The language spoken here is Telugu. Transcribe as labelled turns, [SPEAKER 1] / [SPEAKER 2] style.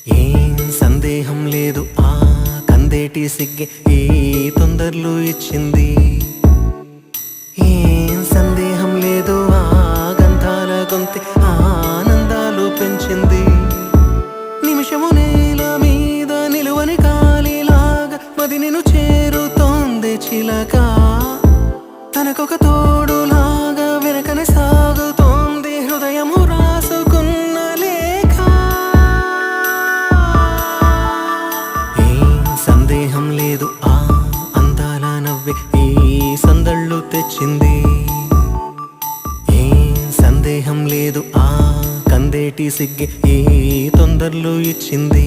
[SPEAKER 1] ఏం సందేహం లేదు ఆ కందేటి సిగ్గే ఈ తొందరలు ఇచ్చింది. ఏం సందేహం లేదు ఆ గంధాల గొంతె ఆనందాలు పెంచింది. నిమిషము నేల మీద నిలువని కాలిలాగా మది నిన్ను చేరుతోంది చిలక. తనకొక తోడులాగా వెనకనే సాగుతోంది హృదయము రాసుకున్న లేఖ. ఏం సందేహం లేదు ఆ అందాల నవ్వే ఈ సందళ్ళు తెచ్చింది. ఏం సందేహం లేదు ఆ కందేటి సిగ్గే ఈ తొందరలు ఇచ్చింది.